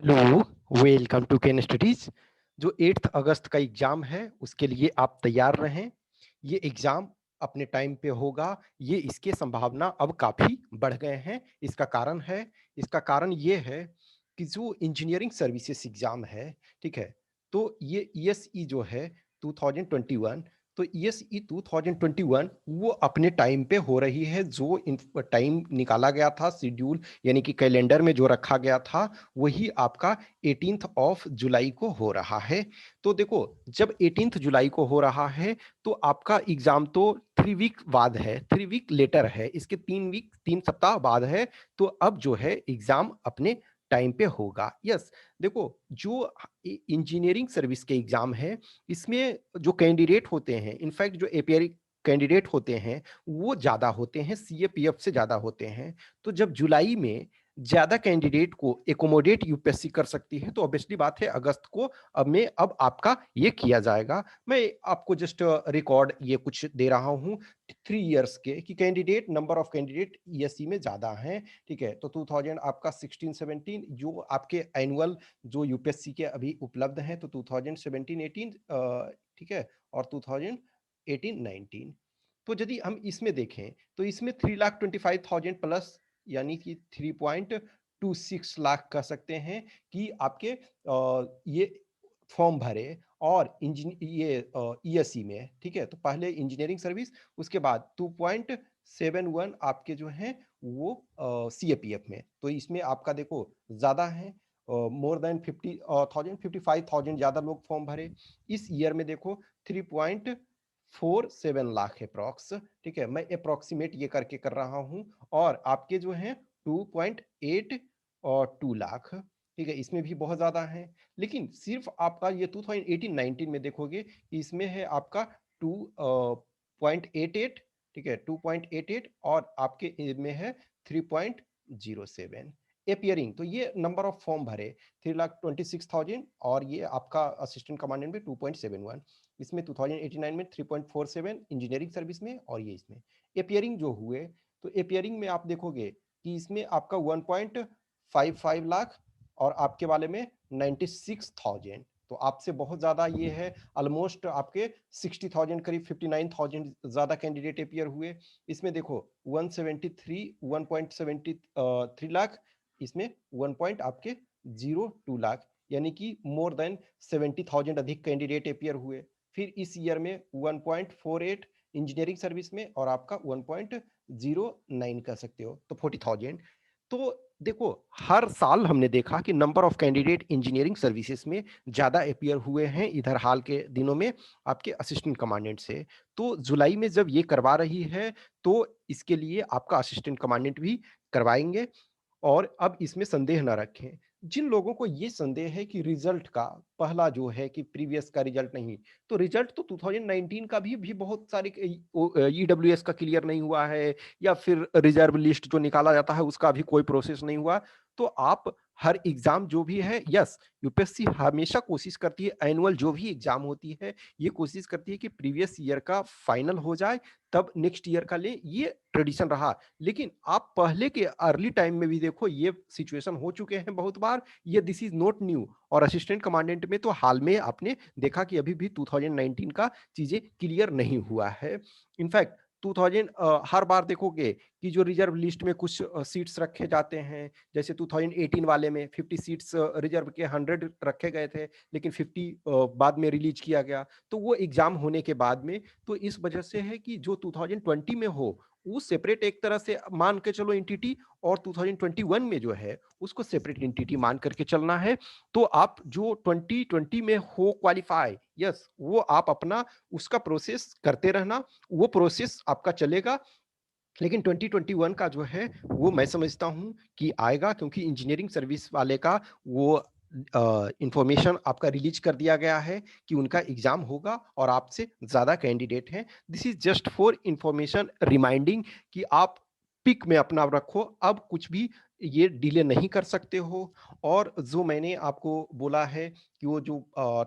Hello, welcome to can studies. जो 8 अगस्त का exam है उसके लिए आप तैयार रहें। ये एग्जाम अपने टाइम पे होगा। ये इसके संभावना अब काफी बढ़ गए हैं। इसका कारण ये है कि जो इंजीनियरिंग सर्विसेज एग्जाम है, ठीक है, तो ये ईएसई जो है 2021, तो ईएसई 2021 वो अपने टाइम पे हो रही है। जो टाइम निकाला गया था शेड्यूल, यानी कि कैलेंडर में जो रखा गया था, वही आपका 18th ऑफ जुलाई को हो रहा है। तो देखो, जब 18th जुलाई को हो रहा है तो आपका एग्जाम तो 3 वीक बाद है, 3 वीक लेटर है, इसके 3 सप्ताह बाद है। तो अब जो है एग्जाम अपने टाइम पे होगा। यस, देखो, जो इंजीनियरिंग सर्विस के एग्जाम है, इसमें जो कैंडिडेट होते हैं, इनफैक्ट जो एपीआर कैंडिडेट होते हैं, वो ज्यादा होते हैं, सीएपीएफ से ज्यादा होते हैं। तो जब जुलाई में ज्यादा कैंडिडेट को एकोमोडेट यूपीएससी कर सकती है, तो ऑब्वियसली बात है अगस्त को अब आपका ये किया जाएगा। मैं आपको जस्ट रिकॉर्ड ये कुछ दे रहा हूँ 3 इयर्स के, कि candidate, number of candidate ESC में ज्यादा हैं। ठीक है, तो 2000 आपका 16-17 जो आपके एनुअल जो यूपीएससी के अभी उपलब्ध हैं, तो 2017-18, ठीक है, और 2018-19। तो यदि हम इसमें देखें तो इसमें 3,25,000 प्लस, यानी कि 3.26 लाख कह सकते हैं कि आपके ये फॉर्म भरे। और ये ईएससी में, ठीक है, तो पहले इंजीनियरिंग सर्विस, उसके बाद 2.71 आपके जो हैं वो सीएपीएफ में। तो इसमें आपका देखो ज्यादा है, मोर देन 50,000, 55,000 ज्यादा लोग फॉर्म भरे। इस ईयर में देखो 3.47 लाख अप्रॉक्स। ठीक है, मैं अप्रोक्सीमेट ये करके कर रहा हूं। और आपके जो हैं 2.8 और 2 लाख, ठीक है, इसमें भी बहुत ज्यादा है। लेकिन सिर्फ आपका ये 2018-19 में देखोगे, इसमें है आपका 2.88, ठीक है, 2.88, और आपके में है 3.07 एपियरिंग। तो ये नंबर ऑफ फॉर्म भरे 3,26,000, और ये आपका असिस्टेंट कमांडेंट में 2.71। इसमें 2089 में 3.47 इंजीनियरिंग सर्विस में, और ये इसमें एपियरिंग जो हुए, तो एपियरिंग में आप देखोगे कि इसमें आपका 1.55 लाख, और आपके वाले में 96,000। तो आपसे बहुत ज्यादा ये है, ऑलमोस्ट आपके 60,000, करीब 59,000 ज्यादा कैंडिडेट अपियर हुए। इसमें देखो 1.73 लाख, इसमें 1 पॉइंट आपके 02 लाख, यानी कि मोर देन 70,000 अधिक कैंडिडेट अपियर हुए। फिर इस ईयर में 1.48 इंजीनियरिंग सर्विस में, और आपका 1.09 कर सकते हो, तो 40,000। तो देखो, हर साल हमने देखा कि number of candidate engineering services में ज्यादा अपियर हुए हैं इधर हाल के दिनों में आपके असिस्टेंट कमांडेंट से। तो जुलाई में जब ये करवा रही है, तो इसके लिए आपका असिस्टेंट कमांडेंट भी करवाएंगे। और अब इसमें संदेह ना रखें। जिन लोगों को ये संदेह है कि रिजल्ट का पहला जो है कि प्रीवियस का रिजल्ट नहीं, तो रिजल्ट तो 2019 का भी बहुत सारे ईडब्ल्यूएस का क्लियर नहीं हुआ है, या फिर रिजर्व लिस्ट जो निकाला जाता है उसका भी कोई प्रोसेस नहीं हुआ। तो आप हर एग्जाम जो भी है, यस, यूपीएससी हमेशा कोशिश करती है, एनुअल जो भी एग्जाम होती है, ये कोशिश करती है कि प्रीवियस ईयर का फाइनल हो जाए, तब नेक्स्ट ईयर का ले, ये ट्रेडिशन रहा। लेकिन आप पहले के अर्ली टाइम में भी देखो, ये सिचुएशन हो चुके हैं बहुत बार। ये दिस इज नॉट न्यू। और असिस्टेंट कमांडेंट में तो हाल में आपने देखा कि अभी भी 2019 का चीजें क्लियर नहीं हुआ है। इनफैक्ट 2000 हर बार देखोगे कि जो रिजर्व लिस्ट में कुछ सीट्स रखे जाते हैं, जैसे 2018 वाले में 50 सीट्स रिजर्व के 100 रखे गए थे, लेकिन 50 बाद में रिलीज किया गया। तो वो एग्जाम होने के बाद में, तो इस वजह से है कि जो 2020 में हो, वो सेपरेट एक तरह से मान के चलो एंटिटी, और 2021 में जो है उसको सेपरेट एंटिटी मान करके चलना है। तो आप जो 2020 में हो क्वालिफाई, यस, वो आप अपना उसका प्रोसेस करते रहना, वो प्रोसेस आपका चलेगा। लेकिन 2021 का जो है वो मैं समझता हूं कि आएगा, क्योंकि इंजीनियरिंग सर्विस वाले का वो इंफॉर्मेशन आपका रिलीज कर दिया गया है कि उनका एग्जाम होगा और आपसे ज्यादा कैंडिडेट हैं। This is just for information reminding कि आप पिक में अपना रखो, अब कुछ भी ये डिले नहीं कर सकते हो। और जो मैंने आपको बोला है कि वो जो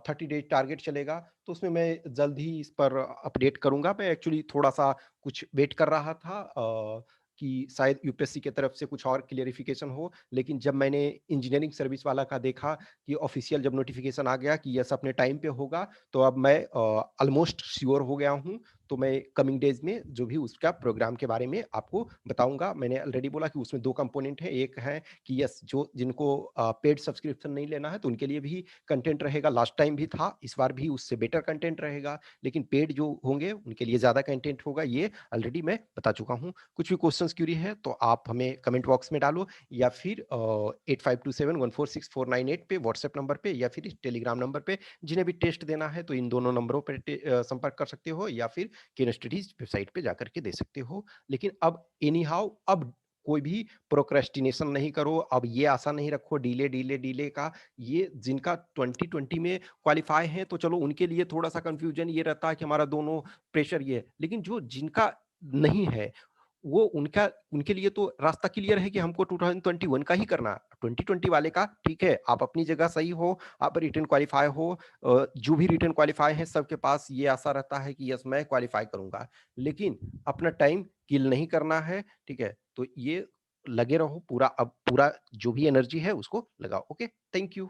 30 डेज टारगेट चलेगा, तो उसमें मैं जल्द ही इस पर अपडेट करूंगा। मैं एक्चुअली थोड़ा सा कुछ वेट कर रहा था, कि शायद यूपीएससी की तरफ से कुछ और क्लेरिफिकेशन हो, लेकिन जब मैंने इंजीनियरिंग सर्विस वाला का देखा कि ऑफिशियल जब नोटिफिकेशन आ गया कि यस अपने टाइम पे होगा, तो अब मैं ऑलमोस्ट श्योर हो गया हूँ। तो मैं कमिंग डेज में जो भी उसका प्रोग्राम के बारे में आपको बताऊँगा। मैंने ऑलरेडी बोला कि उसमें 2 कंपोनेंट है, एक है कि यस जो जिनको पेड सब्सक्रिप्शन नहीं लेना है तो उनके लिए भी कंटेंट रहेगा, लास्ट टाइम भी था, इस बार भी उससे बेटर कंटेंट रहेगा, लेकिन पेड जो होंगे उनके लिए ज़्यादा कंटेंट होगा, ये ऑलरेडी मैं बता चुका हूँ। कुछ भी क्वेश्चंस क्यूरी है तो आप हमें कमेंट बॉक्स में डालो या फिर 8527146498 पे व्हाट्सएप नंबर पे या फिर इस टेलीग्राम नंबर पे, जिन्हें भी टेस्ट देना है तो इन दोनों नंबरों पर संपर्क कर सकते हो या फिर केन स्टडीज वेबसाइट पे जाकर के दे सकते हो। लेकिन अब एनी हाउ अब कोई भी प्रोक्रेस्टिनेशन नहीं करो, अब ये आशा नहीं रखो डिले डिले डिले का। ये जिनका 2020 में क्वालिफाई है तो चलो उनके लिए थोड़ा सा कंफ्यूजन ये रहता है कि हमारा दोनों प्रेशर ये है, लेकिन जो जिनका नहीं है वो उनका उनके लिए तो रास्ता क्लियर है कि हमको 2021 का ही करना है। 2020 वाले का ठीक है, आप अपनी जगह सही हो, आप रिटन क्वालिफाई हो, जो भी रिटन क्वालिफाई है सबके पास ये आशा रहता है कि यस मैं क्वालिफाई करूंगा, लेकिन अपना टाइम किल नहीं करना है, ठीक है? तो ये लगे रहो पूरा, अब पूरा जो भी एनर्जी है उसको लगाओ। Okay, thank you.